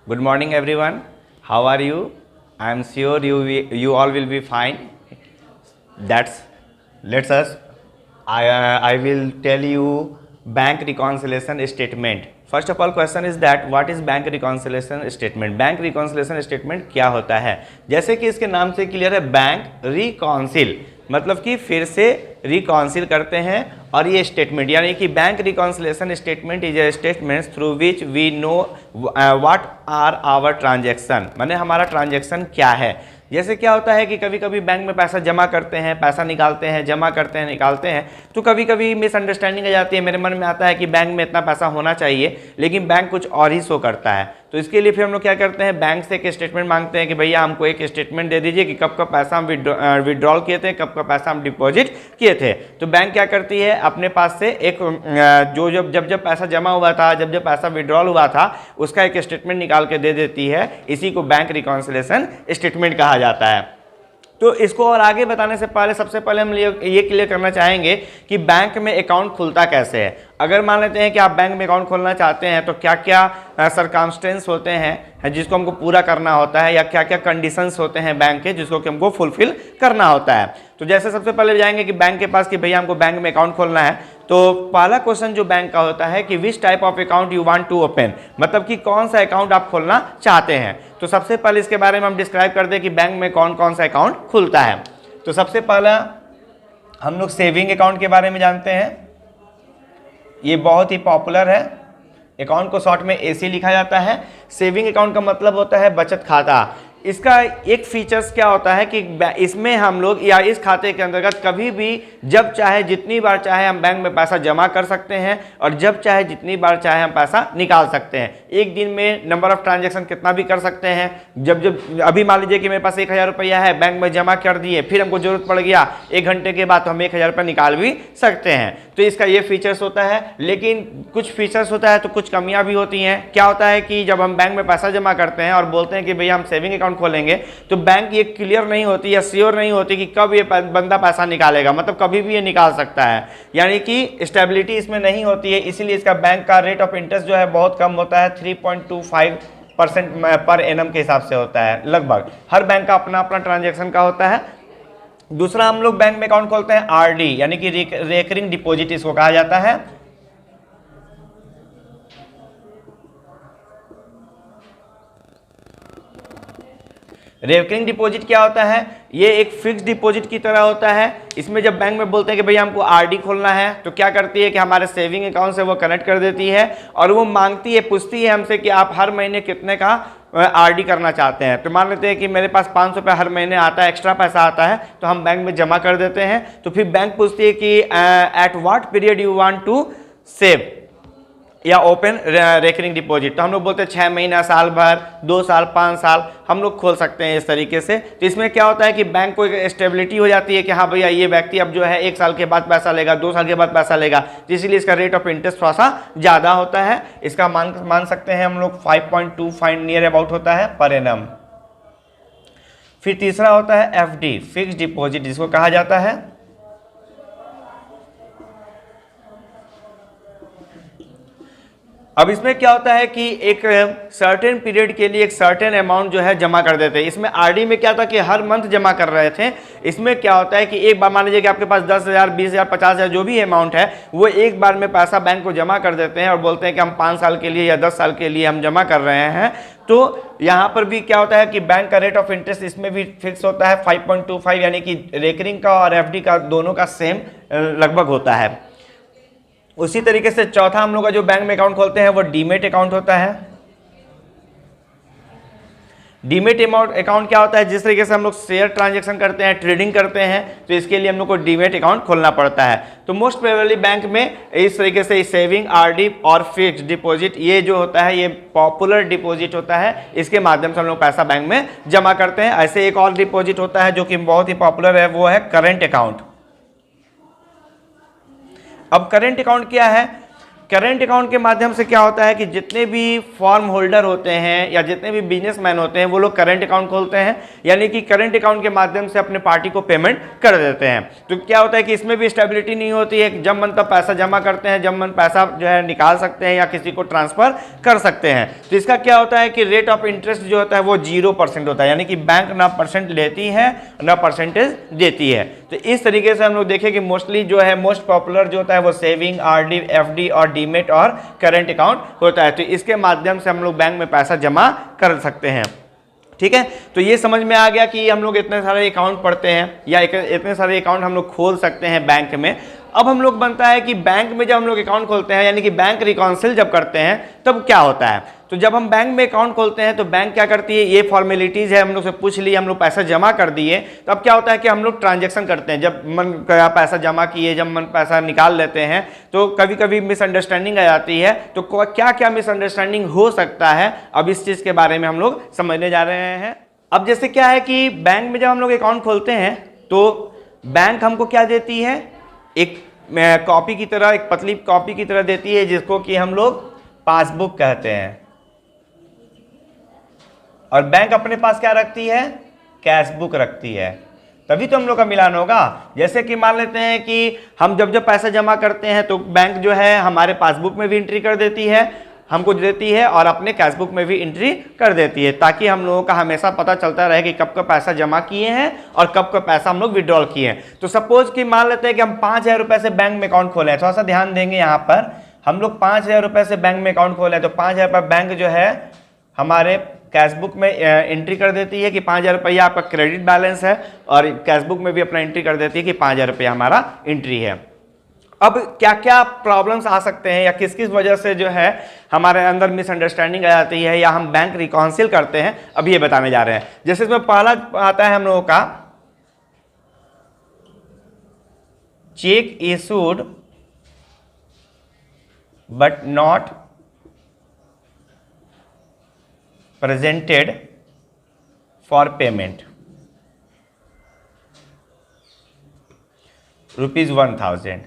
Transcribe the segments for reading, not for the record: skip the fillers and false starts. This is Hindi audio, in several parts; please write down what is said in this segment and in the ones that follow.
Good morning, everyone. How are you? I am sure you all will be fine. Let's us. I will tell you bank reconciliation statement. First of all, question is that what is bank reconciliation statement? Bank reconciliation statement क्या होता है? जैसे कि इसके नाम से क्लियर है, बैंक रिकॉन्सिल मतलब कि फिर से रिकॉन्सिल करते हैं, और ये स्टेटमेंट यानी कि bank reconciliation statement is a statement through which we know what are our transaction, माने हमारा ट्रांजैक्शन क्या है। जैसे क्या होता है कि कभी कभी बैंक में पैसा जमा करते हैं, पैसा निकालते हैं, जमा करते हैं, निकालते हैं, तो कभी कभी मिसअंडरस्टैंडिंग आ जाती है। मेरे मन में आता है कि बैंक में इतना पैसा होना चाहिए, लेकिन बैंक कुछ और ही शो करता है। तो इसके लिए फिर हम लोग क्या करते हैं, बैंक से एक स्टेटमेंट मांगते हैं कि भैया हमको एक स्टेटमेंट दे दीजिए कि कब का पैसा हम विड्रॉल किए थे, कब का पैसा हम डिपॉजिट किए थे। तो बैंक क्या करती है, अपने पास से एक जब पैसा जमा हुआ था, जब पैसा विड्रॉल हुआ था, उसका एक स्टेटमेंट निकाल के दे देती है। इसी को बैंक रिकॉन्सिलेशन स्टेटमेंट कहा जाता है। तो इसको और आगे बताने से पहले सबसे पहले हम ये क्लियर करना चाहेंगे कि बैंक में अकाउंट खुलता कैसे है। अगर मान लेते हैं कि आप बैंक में अकाउंट खोलना चाहते हैं तो क्या क्या सरकमस्टेंस होते हैं जिसको हमको पूरा करना होता है, या क्या क्या कंडीशंस होते हैं बैंक के जिसको कि हमको फुलफिल करना होता है। तो जैसे सबसे पहले जाएंगे कि बैंक के पास कि भैया हमको बैंक में अकाउंट खोलना है, तो पहला क्वेश्चन जो बैंक का होता है कि which type of account you want to open, मतलब कि कौन सा अकाउंट आप खोलना चाहते हैं। तो सबसे पहले इसके बारे में हम डिस्क्राइब कर दें कि बैंक में कौन कौन सा अकाउंट खुलता है। तो सबसे पहला हम लोग सेविंग अकाउंट के बारे में जानते हैं। ये बहुत ही पॉपुलर है, अकाउंट को शॉर्ट में एसी लिखा जाता है। सेविंग अकाउंट का मतलब होता है बचत खाता। इसका एक फीचर्स क्या होता है कि इसमें हम लोग या इस खाते के अंतर्गत कभी भी जब चाहे जितनी बार चाहे हम बैंक में पैसा जमा कर सकते हैं, और जब चाहे जितनी बार चाहे हम पैसा निकाल सकते हैं। एक दिन में नंबर ऑफ ट्रांजैक्शन कितना भी कर सकते हैं। जब अभी मान लीजिए कि मेरे पास 1000 रुपया है, बैंक में जमा कर दिए, फिर हमको जरूरत पड़ गया 1 घंटे के बाद, तो हम 1000 रुपया निकाल भी सकते हैं। तो इसका ये फीचर्स होता है। लेकिन कुछ फीचर्स होता है तो कुछ कमियां भी होती हैं। क्या होता है कि जब हम बैंक में पैसा जमा करते हैं और बोलते हैं कि भैया हम सेविंग अकाउंट खोलेंगे, तो बैंक ये क्लियर नहीं होती या श्योर नहीं होती कि कब ये बंदा पैसा निकालेगा, मतलब कभी भी ये निकाल सकता है, यानी कि स्टेबिलिटी इसमें नहीं होती है। इसीलिए इसका बैंक का रेट ऑफ इंटरेस्ट जो है बहुत कम होता है, 3.25% पर एनम के हिसाब से होता है। लगभग हर बैंक का अपना अपना ट्रांजेक्शन का होता है। दूसरा हम लोग बैंक में अकाउंट खोलते हैं आरडी, यानी कि रेकरिंग डिपॉजिट इसको कहा जाता है। रेकरिंग डिपॉजिट क्या होता है, ये एक फिक्स डिपॉजिट की तरह होता है। इसमें जब बैंक में बोलते हैं कि भैया हमको आरडी खोलना है, तो क्या करती है कि हमारे सेविंग अकाउंट से वो कनेक्ट कर देती है, और वो मांगती है, पूछती है हमसे कि आप हर महीने कितने का आरडी करना चाहते हैं। तो मान लेते हैं कि मेरे पास 500 रुपये हर महीने आता है, एक्स्ट्रा पैसा आता है, तो हम बैंक में जमा कर देते हैं। तो फिर बैंक पूछती है कि at what period you want to save या ओपन रेकरिंग डिपॉजिट। तो हम लोग बोलते हैं 6 महीना, साल भर, 2 साल, 5 साल हम लोग खोल सकते हैं इस तरीके से। तो इसमें क्या होता है कि बैंक को एक स्टेबिलिटी हो जाती है कि हाँ भैया ये व्यक्ति अब जो है 1 साल के बाद पैसा लेगा, 2 साल के बाद पैसा लेगा, तो इसीलिए इसका रेट ऑफ इंटरेस्ट थोड़ा सा ज़्यादा होता है। इसका मान सकते हैं हम लोग 5.25 नियर अबाउट होता है पर एनम। फिर तीसरा होता है एफडी, फिक्स डिपॉजिट जिसको कहा जाता है। अब इसमें क्या होता है कि एक सर्टेन पीरियड के लिए एक सर्टेन अमाउंट जो है जमा कर देते हैं। इसमें आरडी में क्या था कि हर मंथ जमा कर रहे थे। इसमें क्या होता है कि एक बार मान लीजिए कि आपके पास 10,000, 20,000, 50,000 जो भी अमाउंट है, वो एक बार में पैसा बैंक को जमा कर देते हैं और बोलते हैं कि हम 5 साल के लिए या 10 साल के लिए हम जमा कर रहे हैं। तो यहाँ पर भी क्या होता है कि बैंक का रेट ऑफ इंटरेस्ट इसमें भी फिक्स होता है 5.25, यानी कि रेकरिंग का और एफडी का दोनों का सेम लगभग होता है। उसी तरीके से चौथा हम लोग का जो बैंक में अकाउंट खोलते हैं वो डीमेट अकाउंट होता है। डीमेट अकाउंट क्या होता है, जिस तरीके से हम लोग शेयर ट्रांजैक्शन करते हैं, ट्रेडिंग करते हैं, तो इसके लिए हम लोग को डीमेट अकाउंट खोलना पड़ता है। तो मोस्ट प्रोबेबली बैंक में इस तरीके से सेविंग, आरडी और फिक्स डिपॉजिट, ये जो होता है ये पॉपुलर डिपॉजिट होता है। इसके माध्यम से हम लोग पैसा बैंक में जमा करते हैं। ऐसे एक और डिपॉजिट होता है जो कि बहुत ही पॉपुलर है, वो है करेंट अकाउंट। अब करेंट अकाउंट क्या है, करंट अकाउंट के माध्यम से क्या होता है कि जितने भी फॉर्म होल्डर होते हैं या जितने भी बिजनेसमैन होते हैं वो लोग करंट अकाउंट खोलते हैं, यानी कि करंट अकाउंट के माध्यम से अपने पार्टी को पेमेंट कर देते हैं। तो क्या होता है कि इसमें भी स्टेबिलिटी नहीं होती है, जब मन तब पैसा जमा करते हैं, जब मन पैसा जो है निकाल सकते हैं या किसी को ट्रांसफर कर सकते हैं। तो इसका क्या होता है कि रेट ऑफ इंटरेस्ट जो होता है वो 0% होता है, यानी कि बैंक ना परसेंट लेती है ना परसेंटेज देती है। तो इस तरीके से हम लोग देखें कि मोस्टली जो है मोस्ट पॉपुलर जो होता है वो सेविंग, आरडी, एफडी और डीमेट और करंट अकाउंट होता है। तो इसके माध्यम से हम लोग बैंक में पैसा जमा कर सकते हैं। ठीक है, तो ये समझ में आ गया कि हम लोग इतने सारे अकाउंट पढ़ते हैं या इतने सारे अकाउंट हम लोग खोल सकते हैं बैंक में। अब हम लोग बनता है कि बैंक में जब हम लोग अकाउंट खोलते हैं यानी कि बैंक रिकॉन्सिल जब करते हैं तब क्या होता है। तो जब हम बैंक में अकाउंट खोलते हैं तो बैंक क्या करती है, ये फॉर्मेलिटीज है हम लोग से पूछ ली, हम लोग पैसा जमा कर दिए, तब क्या होता है कि हम लोग ट्रांजैक्शन करते हैं। जब मन का पैसा जमा किए, जब मन पैसा निकाल लेते हैं तो कभी कभी मिसअंडरस्टैंडिंग आ जाती है। तो क्या क्या मिसअंडरस्टैंडिंग हो सकता है, अब इस चीज़ के बारे में हम लोग समझने जा रहे हैं। अब जैसे क्या है कि बैंक में जब हम लोग अकाउंट खोलते हैं तो बैंक हमको क्या देती है, एक कॉपी की तरह, एक पतली कॉपी की तरह देती है जिसको कि हम लोग पासबुक कहते हैं। और बैंक अपने पास क्या रखती है, कैश बुक रखती है, तभी तो हम लोग का मिलान होगा। जैसे कि मान लेते हैं कि हम जब जब पैसा जमा करते हैं तो बैंक जो है हमारे पासबुक में भी एंट्री कर देती है, हमको देती है, और अपने कैशबुक में भी एंट्री कर देती है, ताकि हम लोगों का हमेशा पता चलता रहे कि कब का पैसा जमा किए हैं और कब का पैसा हम लोग विड्रॉल किए हैं। तो सपोज कि मान लेते हैं कि हम 5,000 रुपये से बैंक में अकाउंट खोले हैं। थोड़ा सा ध्यान देंगे, यहाँ पर हम लोग 5,000 रुपये से बैंक में अकाउंट खोले हैं तो 5,000 रुपये बैंक जो है हमारे कैशबुक में एंट्री कर देती है कि 5,000 रुपया आपका क्रेडिट बैलेंस है, और कैशबुक में भी अपना एंट्री कर देती है कि 5,000 रुपया हमारा एंट्री है। अब क्या क्या प्रॉब्लम्स आ सकते हैं या किस किस वजह से जो है हमारे अंदर मिसअंडरस्टैंडिंग आ जाती है या हम बैंक रिकॉन्सिल करते हैं, अब ये बताने जा रहे हैं। जैसे इसमें पहला आता है हम लोगों का check issued but not presented for payment ₹1,000।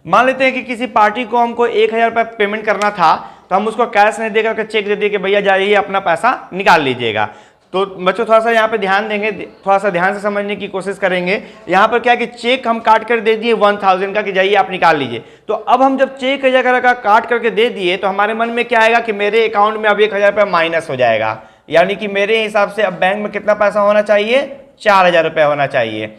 मान लेते हैं कि किसी पार्टी को हमको 1,000 रुपये पेमेंट करना था, तो हम उसको कैश नहीं देकर के चेक दे दिए कि भैया जाइए अपना पैसा निकाल लीजिएगा। तो बच्चों थोड़ा सा यहाँ पे ध्यान देंगे, थोड़ा सा ध्यान से समझने की कोशिश करेंगे। यहाँ पर क्या है कि चेक हम काट कर दे दिए 1,000 का कि जाइए आप निकाल लीजिए। तो अब हम जब चेक 1,000 का काट करके दे दिए तो हमारे मन में क्या आएगा कि मेरे अकाउंट में अब 1,000 रुपये माइनस हो जाएगा, यानी कि मेरे हिसाब से अब बैंक में कितना पैसा होना चाहिए, 4,000 रुपये होना चाहिए।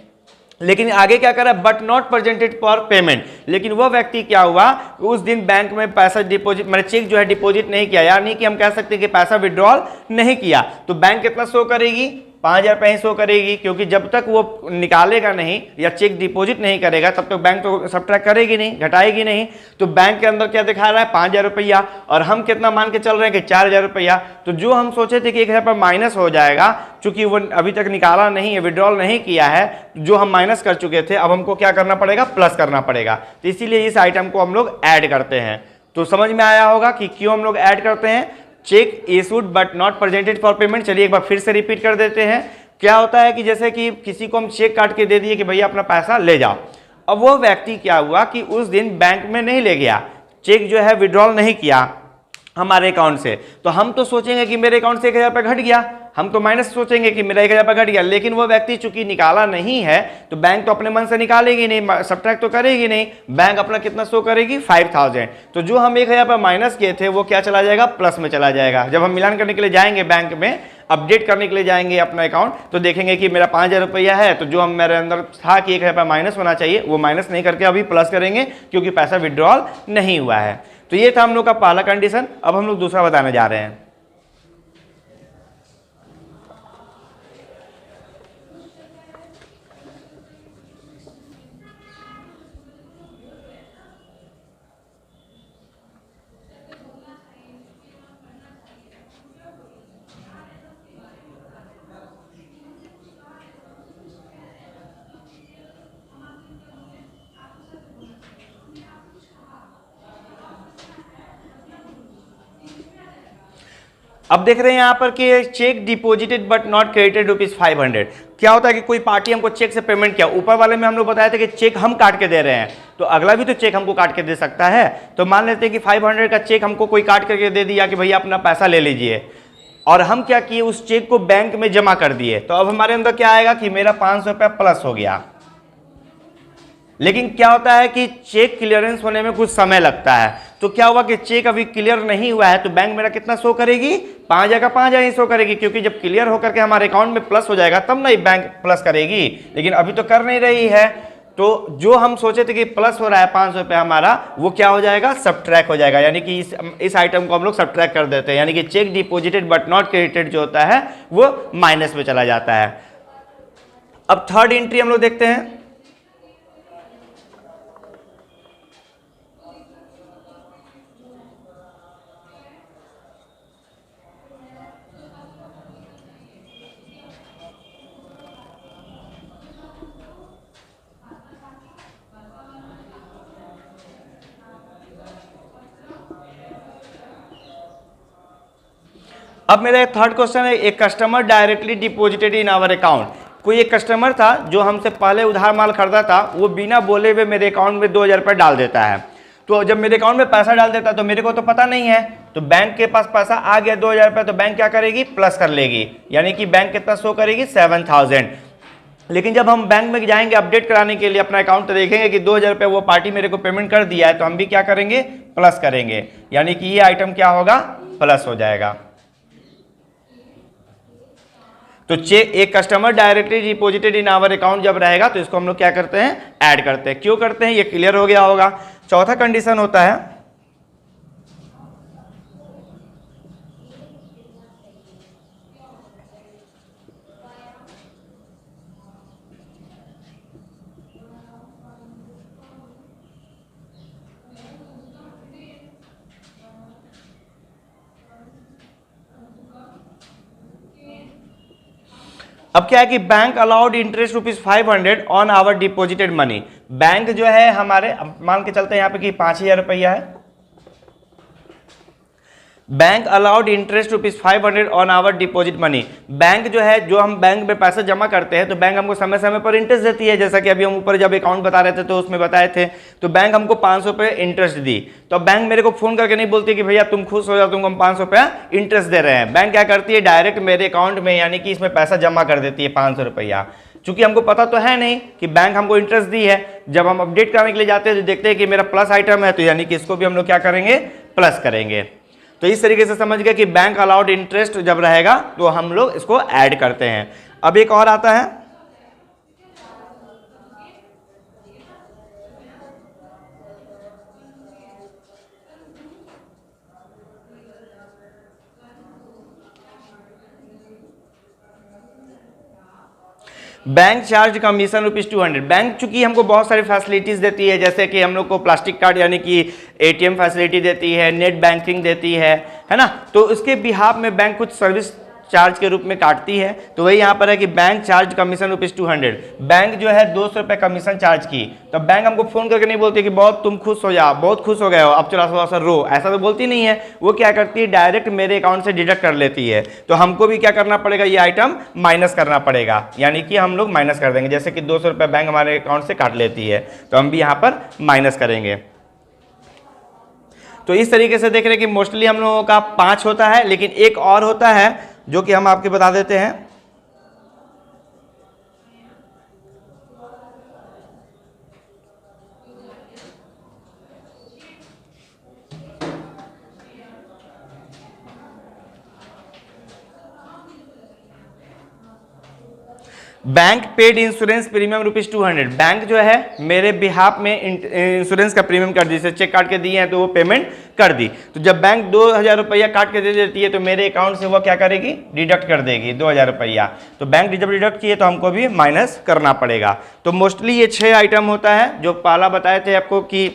लेकिन आगे क्या करा, but not presented for payment. लेकिन वो व्यक्ति क्या हुआ, उस दिन बैंक में पैसा डिपॉजिट, मैंने चेक जो है डिपॉजिट नहीं किया, यानी कि हम कह सकते हैं कि पैसा विड्रॉल नहीं किया। तो बैंक कितना शो करेगी, 5,000 रुपये ही शो करेगी, क्योंकि जब तक वो निकालेगा नहीं या चेक डिपॉजिट नहीं करेगा तब तक बैंक तो सब्ट्रैक्ट करेगी नहीं, घटाएगी नहीं। तो बैंक के अंदर क्या दिखा रहा है, 5,000 रुपया, और हम कितना मान के चल रहे हैं कि 4,000 रुपया। तो जो हम सोचे थे कि 1,000 रुपये माइनस हो जाएगा, चूंकि वो अभी तक निकाला नहीं है, विड्रॉल नहीं किया है, जो हम माइनस कर चुके थे, अब हमको क्या करना पड़ेगा, प्लस करना पड़ेगा। तो इसीलिए इस आइटम को हम लोग ऐड करते हैं। तो समझ में आया होगा कि क्यों हम लोग ऐड करते हैं, check issued but not presented for payment. चलिए एक बार फिर से रिपीट कर देते हैं। क्या होता है कि जैसे कि किसी को हम चेक काट के दे दिए कि भैया अपना पैसा ले जाओ, अब वो व्यक्ति क्या हुआ कि उस दिन बैंक में नहीं ले गया, चेक जो है विड्रॉल नहीं किया हमारे अकाउंट से, तो हम तो सोचेंगे कि मेरे अकाउंट से 1,000 रुपये घट गया, हम तो माइनस सोचेंगे कि मेरा 1,000 रुपये घट गया। लेकिन वो व्यक्ति चूंकि निकाला नहीं है तो बैंक तो अपने मन से निकालेगी नहीं, सब्ट्रैक्ट तो करेगी नहीं, बैंक अपना कितना शो करेगी, 5,000। तो जो हम 1,000 रुपये माइनस किए थे वो क्या चला जाएगा, प्लस में चला जाएगा। जब हम मिलान करने के लिए जाएंगे बैंक में, अपडेट करने के लिए जाएंगे अपना अकाउंट, तो देखेंगे कि मेरा 5,000 रुपया है, तो जो हम मेरे अंदर था कि 1,000 रुपये माइनस होना चाहिए वो माइनस नहीं करके अभी प्लस करेंगे, क्योंकि पैसा विड्रॉल नहीं हुआ है। तो ये था हम लोग का पहला कंडीशन। अब हम लोग दूसरा बताने जा रहे हैं। अब देख रहे हैं यहाँ पर कि check deposited but not credited ₹500। क्या होता है कि कोई पार्टी हमको चेक से पेमेंट किया, ऊपर वाले में हम लोग बताए थे कि चेक हम काट के दे रहे हैं, तो अगला भी तो चेक हमको काट के दे सकता है। तो मान लेते हैं कि 500 का चेक हमको कोई काट करके दे दिया कि भैया अपना पैसा ले लीजिए, और हम क्या किए, उस चेक को बैंक में जमा कर दिए, तो अब हमारे अंदर क्या आएगा कि मेरा 500 रुपया प्लस हो गया। लेकिन क्या होता है कि चेक क्लियरेंस होने में कुछ समय लगता है, तो क्या हुआ कि चेक अभी क्लियर नहीं हुआ है, तो बैंक मेरा कितना शो करेगी, 5,000 का 5,000 ही शो करेगी, क्योंकि जब क्लियर होकर के हमारे अकाउंट में प्लस हो जाएगा तब नहीं बैंक प्लस करेगी, लेकिन अभी तो कर नहीं रही है। तो जो हम सोचे थे कि प्लस हो रहा है 500 रुपया हमारा, वो क्या हो जाएगा, सब्ट्रैक्ट हो जाएगा, यानी कि इस आइटम को हम लोग सब्ट्रैक्ट कर देते हैं, यानी कि check deposited but not credited जो होता है वो माइनस में चला जाता है। अब थर्ड एंट्री हम लोग देखते हैं। अब मेरा थर्ड क्वेश्चन है, एक customer directly deposited in our account. कोई एक कस्टमर था जो हमसे पहले उधार माल खरीदा था, वो बिना बोले हुए मेरे अकाउंट में 2,000 रुपये डाल देता है। तो जब मेरे अकाउंट में पैसा डाल देता है तो मेरे को तो पता नहीं है, तो बैंक के पास पैसा आ गया 2,000 रुपये, तो बैंक क्या करेगी, प्लस कर लेगी, यानी कि बैंक कितना शो करेगी, 7,000। लेकिन जब हम बैंक में जाएंगे अपडेट कराने के लिए अपना अकाउंट, तो देखेंगे कि 2,000 रुपये वो पार्टी मेरे को पेमेंट कर दिया है, तो हम भी क्या करेंगे, प्लस करेंगे, यानी कि ये आइटम क्या होगा, प्लस हो जाएगा। तो चेक एक customer directly deposited in our account जब रहेगा तो इसको हम लोग क्या करते हैं, ऐड करते हैं। क्यों करते हैं, ये क्लियर हो गया होगा। चौथा कंडीशन होता है, अब क्या है कि bank allowed interest ₹500 on our deposited money. Bank जो है हमारे, मान के चलते हैं यहाँ पे कि 5,000 रुपया है, bank allowed interest ₹500 on our deposit money. Bank जो है, जो हम बैंक में पैसा जमा करते हैं तो बैंक हमको समय समय पर इंटरेस्ट देती है, जैसा कि अभी हम ऊपर जब अकाउंट बता रहे थे तो उसमें बताए थे, तो बैंक हमको 500 रुपये इंटरेस्ट दी। तो बैंक मेरे को फोन करके नहीं बोलती कि भैया तुम खुश हो जाओ, तुमको हम 500 रुपया इंटरेस्ट दे रहे हैं। बैंक क्या करती है, डायरेक्ट मेरे अकाउंट में, यानी कि इसमें पैसा जमा कर देती है 500 रुपया। चूंकि हमको पता तो है नहीं कि बैंक हमको इंटरेस्ट दी है, जब हम अपडेट कराने के लिए जाते हैं तो देखते हैं कि मेरा प्लस आइटम है, तो यानी कि इसको भी हम लोग क्या करेंगे, प्लस करेंगे। तो इस तरीके से समझ गए कि बैंक अलाउड इंटरेस्ट जब रहेगा तो हम लोग इसको ऐड करते हैं। अब एक और आता है, बैंक चार्ज कमीशन ₹200। बैंक चूंकि हमको बहुत सारी फैसिलिटीज देती है, जैसे कि हम लोग को प्लास्टिक कार्ड यानी कि एटीएम फैसिलिटी देती है, नेट बैंकिंग देती है ना, तो उसके बिहाफ में बैंक कुछ सर्विस चार्ज के रूप में काटती है। तो वही यहाँ पर है कि बैंक चार्ज कमीशन ₹200। बैंक जो है 200 रुपये कमीशन चार्ज की, तो बैंक हमको फोन करके नहीं बोलती कि बहुत तुम खुश हो जाओ, बहुत खुश हो गए हो, अब चलो थोड़ा सा रो, ऐसा तो बोलती नहीं है। वो क्या करती है, डायरेक्ट मेरे अकाउंट से डिडक्ट कर लेती है। तो हमको भी क्या करना पड़ेगा, ये आइटम माइनस करना पड़ेगा, यानी कि हम लोग माइनस कर देंगे। जैसे कि 200 रुपये बैंक हमारे अकाउंट से काट लेती है, तो हम भी यहाँ पर माइनस करेंगे। तो इस तरीके से देख रहे हैं कि मोस्टली हम लोगों का 5 होता है, लेकिन एक और होता है जो कि हम आपके बता देते हैं। Bank paid insurance premium ₹200। Bank जो है मेरे बिहाफ में इंश्योरेंस का प्रीमियम कर दी, जैसे चेक काट के दिए हैं तो वो पेमेंट कर दी। तो जब बैंक 2,000 रुपया काट के दे देती है तो मेरे अकाउंट से वो क्या करेगी, डिडक्ट कर देगी 2,000 रुपया। तो बैंक जब डिडक्ट किए तो हमको भी माइनस करना पड़ेगा। तो मोस्टली ये 6 आइटम होता है, जो पहला बताए थे आपको कि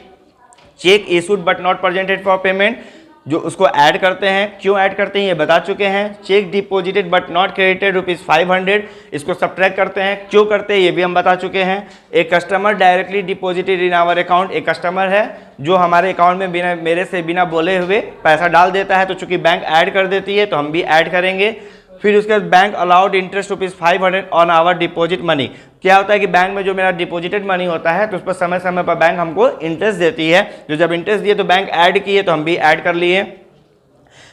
check issued but not presented for payment, जो उसको ऐड करते हैं। क्यों ऐड करते हैं ये बता चुके हैं। Check deposited but not credited ₹500, इसको सब्ट्रैक्ट करते हैं। क्यों करते हैं ये भी हम बता चुके हैं। एक customer directly deposited in our account, एक कस्टमर है जो हमारे अकाउंट में मेरे से बिना बोले हुए पैसा डाल देता है, तो चूंकि बैंक ऐड कर देती है तो हम भी ऐड करेंगे। फिर उसके बाद bank allowed interest ₹500 on our deposit money. क्या होता है कि बैंक में जो मेरा डिपॉजिटेड मनी होता है तो उस पर समय समय पर बैंक हमको इंटरेस्ट देती है, जो जब इंटरेस्ट दिए तो बैंक ऐड किए तो हम भी ऐड कर लिए।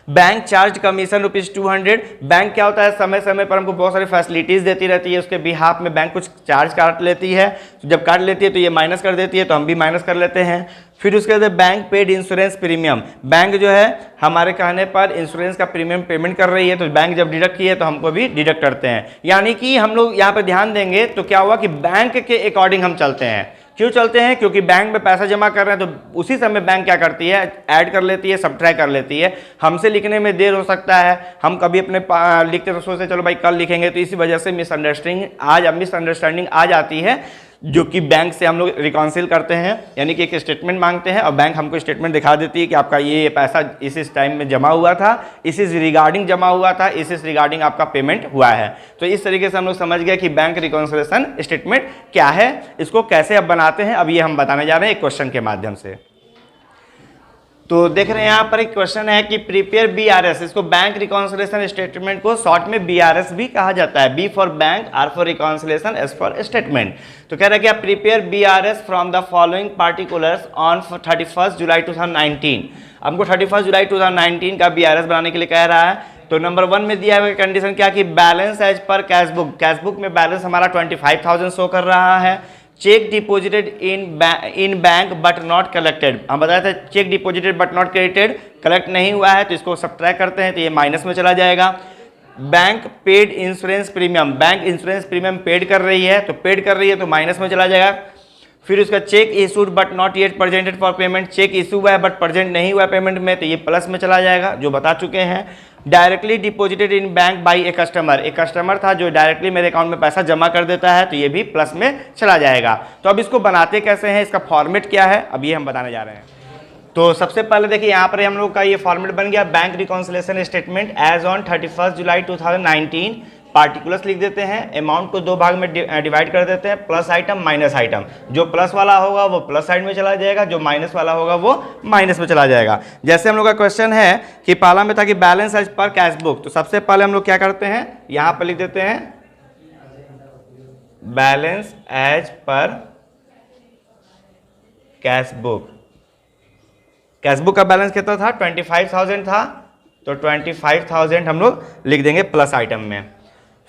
Bank charge commission ₹200। बैंक क्या होता है, समय समय पर हमको बहुत सारी फैसिलिटीज देती रहती है, उसके बिहाफ में बैंक कुछ चार्ज काट लेती है, तो जब काट लेती है तो ये माइनस कर देती है, तो हम भी माइनस कर लेते हैं। फिर उसके बाद bank paid insurance premium. Bank जो है हमारे कहने पर इंश्योरेंस का प्रीमियम पेमेंट कर रही है, तो बैंक जब डिडक्ट की है तो हमको भी डिडक्ट करते हैं। यानी कि हम लोग यहाँ पर ध्यान देंगे तो क्या हुआ कि बैंक के अकॉर्डिंग हम चलते हैं। क्यों चलते हैं? क्योंकि बैंक में पैसा जमा कर रहे हैं तो उसी समय बैंक क्या करती है, ऐड कर लेती है, सब्ट्रैक्ट कर लेती है। हमसे लिखने में देर हो सकता है, हम कभी अपने लिखते तो सोचते चलो भाई कल लिखेंगे, तो इसी वजह से मिसअंडरस्टैंडिंग आ जाती है, जो कि बैंक से हम लोग रिकॉन्सिल करते हैं, यानी कि एक स्टेटमेंट मांगते हैं और बैंक हमको स्टेटमेंट दिखा देती है कि आपका ये पैसा इस टाइम में जमा हुआ था, इस रिगार्डिंग जमा हुआ था, इस रिगार्डिंग आपका पेमेंट हुआ है। तो इस तरीके से हम लोग समझ गए कि बैंक रिकॉन्सिलेशन स्टेटमेंट क्या है, इसको कैसे अब बनाते हैं, अब ये हम बताने जा रहे हैं एक क्वेश्चन के माध्यम से। तो देख रहे हैं यहाँ पर एक क्वेश्चन है कि प्रिपेयर बीआरएस, इसको बैंक रिकॉन्सिलेशन स्टेटमेंट को शॉर्ट में बीआरएस भी कहा जाता है। B for bank, R for reconciliation, S for statement. तो कह रहा है कि prepare BRS from the following particulars on 31 July 2019। हमको 31 जुलाई 2019 का बीआरएस बनाने के लिए कह रहा है। तो नंबर 1 में दिया हुआ कंडीशन क्या कि balance as per cashbook, cashbook में बैलेंस हमारा 25,000 शो कर रहा है। Cheque deposited in bank but not collected, हम बताए थे cheque deposited but not credited, collect नहीं हुआ है तो इसको सब्ट्रैक्ट करते हैं तो ये माइनस में चला जाएगा। Bank paid insurance premium, bank insurance premium paid कर रही है, तो पेड कर रही है तो माइनस में चला जाएगा। फिर उसका cheque issued but not yet presented for payment, cheque issue हुआ है बट प्रेजेंट नहीं हुआ पेमेंट में, तो ये प्लस में चला जाएगा, जो बता चुके हैं। Directly deposited in bank by a customer, एक कस्टमर था जो डायरेक्टली मेरे अकाउंट में पैसा जमा कर देता है, तो ये भी प्लस में चला जाएगा। तो अब इसको बनाते कैसे हैं, इसका फॉर्मेट क्या है, अब ये हम बताने जा रहे हैं। तो सबसे पहले देखिए यहाँ पर हम लोग का ये फॉर्मेट बन गया, bank reconciliation statement as on 31 July 2019। Particulars लिख देते हैं, अमाउंट को 2 भाग में डिवाइड कर देते हैं, प्लस आइटम माइनस आइटम। जो प्लस वाला होगा वो प्लस साइड में चला जाएगा, जो माइनस वाला होगा वो माइनस में चला जाएगा। जैसे हम लोग का क्वेश्चन है कि पहला में था कि balance as per cash book, तो सबसे पहले हम लोग क्या करते हैं, यहाँ पर लिख देते हैं balance as per cash book. Cash book का बैलेंस कितना था, 25,000 था, तो 25,000 हम लोग लिख देंगे प्लस आइटम में।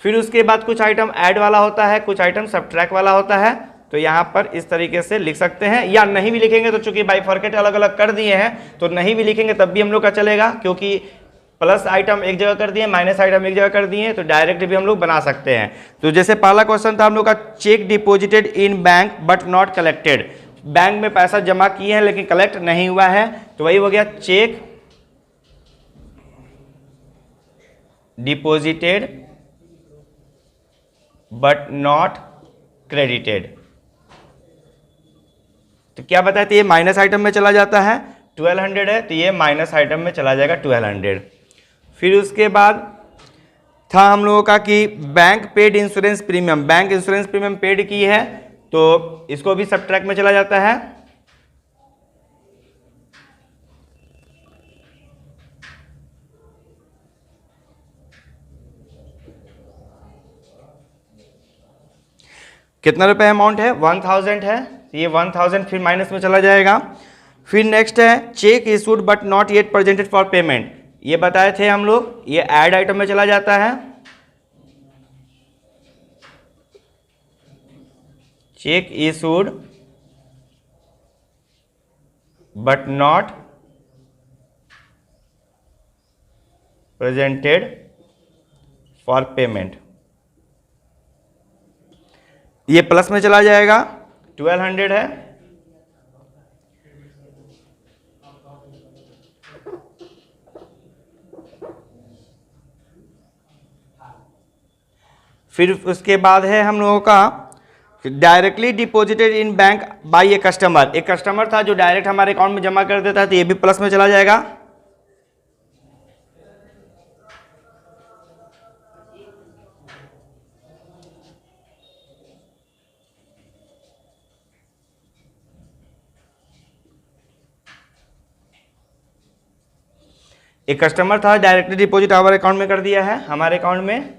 फिर उसके बाद कुछ आइटम ऐड वाला होता है, कुछ आइटम सब्ट्रैक्ट वाला होता है, तो यहाँ पर इस तरीके से लिख सकते हैं, या नहीं भी लिखेंगे तो चूंकि बाइफरकेट अलग अलग कर दिए हैं तो नहीं भी लिखेंगे तब भी हम लोग का चलेगा, क्योंकि प्लस आइटम एक जगह कर दिए, माइनस आइटम एक जगह कर दिए, तो डायरेक्ट भी हम लोग बना सकते हैं। तो जैसे पहला क्वेश्चन था हम लोग का, check deposited in bank but not collected, bank में पैसा जमा किए हैं लेकिन कलेक्ट नहीं हुआ है, तो वही हो गया check deposited but not credited. तो क्या बताए थे, ये माइनस आइटम में चला जाता है, 1200 है तो ये माइनस आइटम में चला जाएगा 1200। फिर उसके बाद था हम लोगों का कि bank paid insurance premium, bank insurance premium paid की है तो इसको भी सब्ट्रैक्ट में चला जाता है। कितना रुपए अमाउंट है, 1000 है, ये 1000 फिर माइनस में चला जाएगा। फिर नेक्स्ट है check issued but not yet presented for payment, ये बताए थे हम लोग, ये ऐड आइटम में चला जाता है। Check issued but not presented for payment, ये प्लस में चला जाएगा, 1200 है। फिर उसके बाद है हम लोगों का directly deposited in bank by a customer, एक कस्टमर था जो डायरेक्ट हमारे अकाउंट में जमा कर देता है, तो ये भी प्लस में चला जाएगा। एक कस्टमर था, डायरेक्टली डिपॉजिट हमारे अकाउंट में कर दिया है, हमारे अकाउंट में,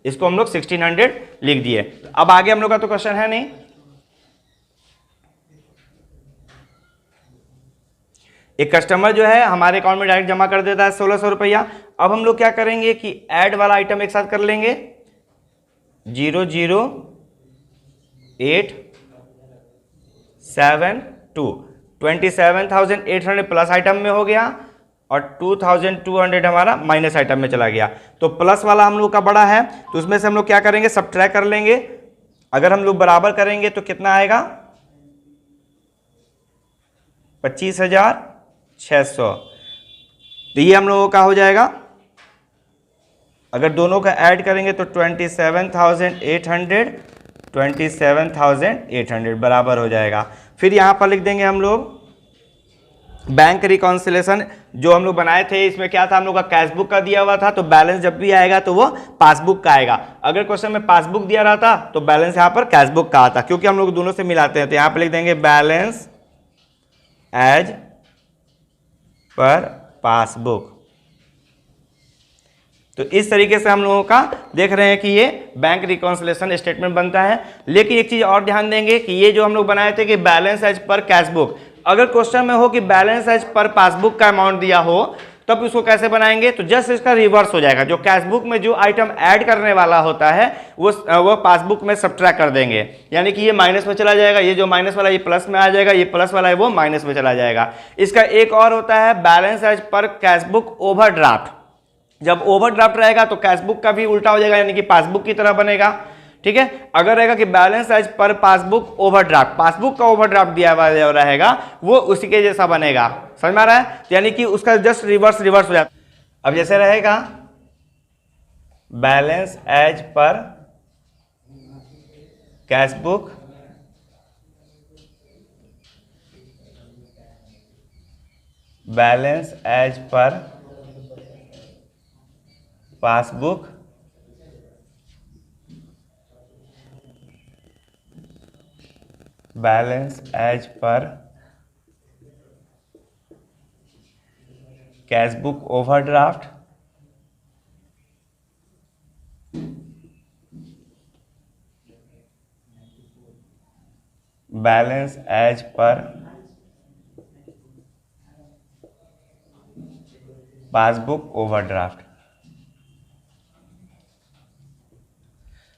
इसको हम लोग 1600 लिख दिए। अब आगे हम लोग का तो क्वेश्चन है नहीं। एक कस्टमर जो है हमारे अकाउंट में डायरेक्ट जमा कर देता है 1600 रुपया। अब हम लोग क्या करेंगे कि ऐड वाला आइटम एक साथ कर लेंगे, 00872 27,800 प्लस आइटम में हो गया और 2,200 हमारा माइनस आइटम में चला गया। तो प्लस वाला हम लोग का बड़ा है, तो उसमें से हम लोग क्या करेंगे, सब्ट्रैक्ट कर लेंगे। अगर हम लोग बराबर करेंगे तो कितना आएगा, 25,600। तो ये हम लोगों का हो जाएगा। अगर दोनों का ऐड करेंगे तो 27,800 बराबर हो जाएगा। फिर यहाँ पर लिख देंगे हम लोग बैंक रिकॉन्सिलेशन जो हम लोग बनाए थे, इसमें क्या था, हम लोग का कैशबुक का दिया हुआ था, तो बैलेंस जब भी आएगा तो वो पासबुक का आएगा। अगर क्वेश्चन में पासबुक दिया रहा था तो बैलेंस यहाँ पर कैशबुक का आता, क्योंकि हम लोग दोनों से मिलाते हैं। तो यहाँ पर लिख देंगे बैलेंस एज पर पासबुक। तो इस तरीके से हम लोगों का देख रहे हैं कि ये बैंक रिकॉन्सिलेशन स्टेटमेंट बनता है। लेकिन एक चीज और ध्यान देंगे कि ये जो हम लोग बनाए थे कि बैलेंस एज पर कैशबुक, अगर क्वेश्चन में हो कि बैलेंस एज पर पासबुक का अमाउंट दिया हो तब उसको कैसे बनाएंगे, तो जस्ट इसका रिवर्स हो जाएगा। जो कैशबुक में जो आइटम ऐड करने वाला होता है वो पासबुक में सब्ट्रैक्ट कर देंगे, यानी कि ये माइनस में चला जाएगा, ये जो माइनस वाला ये प्लस में आ जाएगा, ये प्लस वाला है वो माइनस में चला जाएगा। इसका एक और होता है balance as per cashbook overdraft. जब ओवरड्राफ्ट रहेगा तो कैशबुक का भी उल्टा हो जाएगा, यानी कि पासबुक की तरह बनेगा। ठीक है, अगर रहेगा कि balance as per passbook overdraft, passbook का ओवरड्राफ्ट दिया हुआ रहेगा वो उसी के जैसा बनेगा। समझ में आ रहा है, यानी कि उसका जस्ट रिवर्स हो जाता। अब जैसे रहेगा balance as per cashbook balance as per passbook balance as per cashbook overdraft balance as per passbook overdraft.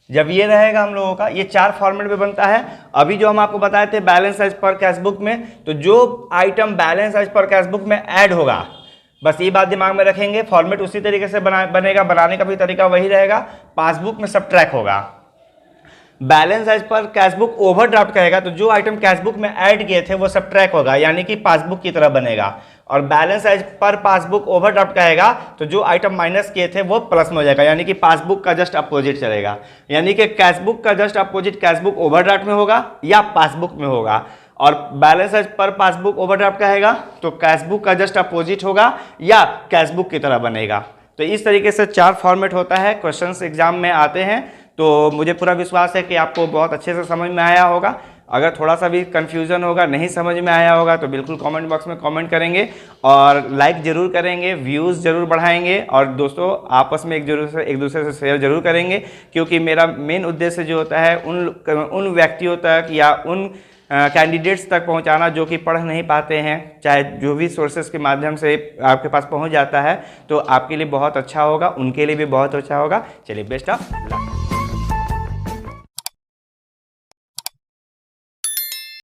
जब ये रहेगा हम लोगों का, ये चार फॉर्मेट में बनता है। अभी जो हम आपको बताए थे बैलेंस एज पर कैशबुक में, तो जो item balance as per cashbook में ऐड होगा, बस ये बात दिमाग में रखेंगे, फॉर्मेट उसी तरीके से बनेगा, बनाने का भी तरीका वही रहेगा, पासबुक में सब्ट्रैक्ट होगा। Balance as per cashbook overdraft कहेगा तो जो आइटम कैशबुक में ऐड किए थे वो सब्ट्रैक्ट होगा, यानी कि पासबुक की तरह बनेगा। और balance as per passbook overdraft कहेगा तो जो आइटम माइनस किए थे वो प्लस में हो जाएगा, यानी कि पासबुक का जस्ट अपोजिट चलेगा। यानी कि कैशबुक का जस्ट अपोजिट कैशबुक ओवरड्राफ्ट में होगा या पासबुक में होगा। और balance as per passbook overdraft कहेगा तो कैशबुक का जस्ट अपोजिट होगा या कैशबुक की तरह बनेगा। तो इस तरीके से चार फॉर्मेट होता है, क्वेश्चंस एग्जाम में आते हैं। तो मुझे पूरा विश्वास है कि आपको बहुत अच्छे से समझ में आया होगा। अगर थोड़ा सा भी कन्फ्यूज़न होगा, नहीं समझ में आया होगा, तो बिल्कुल कमेंट बॉक्स में कमेंट करेंगे और लाइक ज़रूर करेंगे, व्यूज़ ज़रूर बढ़ाएंगे और दोस्तों आपस में एक दूसरे से शेयर ज़रूर करेंगे, क्योंकि मेरा मेन उद्देश्य जो होता है उन व्यक्तियों तक या उन कैंडिडेट्स तक पहुंचाना जो कि पढ़ नहीं पाते हैं, चाहे जो भी सोर्सेज के माध्यम से आपके पास पहुंच जाता है तो आपके लिए बहुत अच्छा होगा, उनके लिए भी बहुत अच्छा होगा। चलिए, बेस्ट ऑफ लक।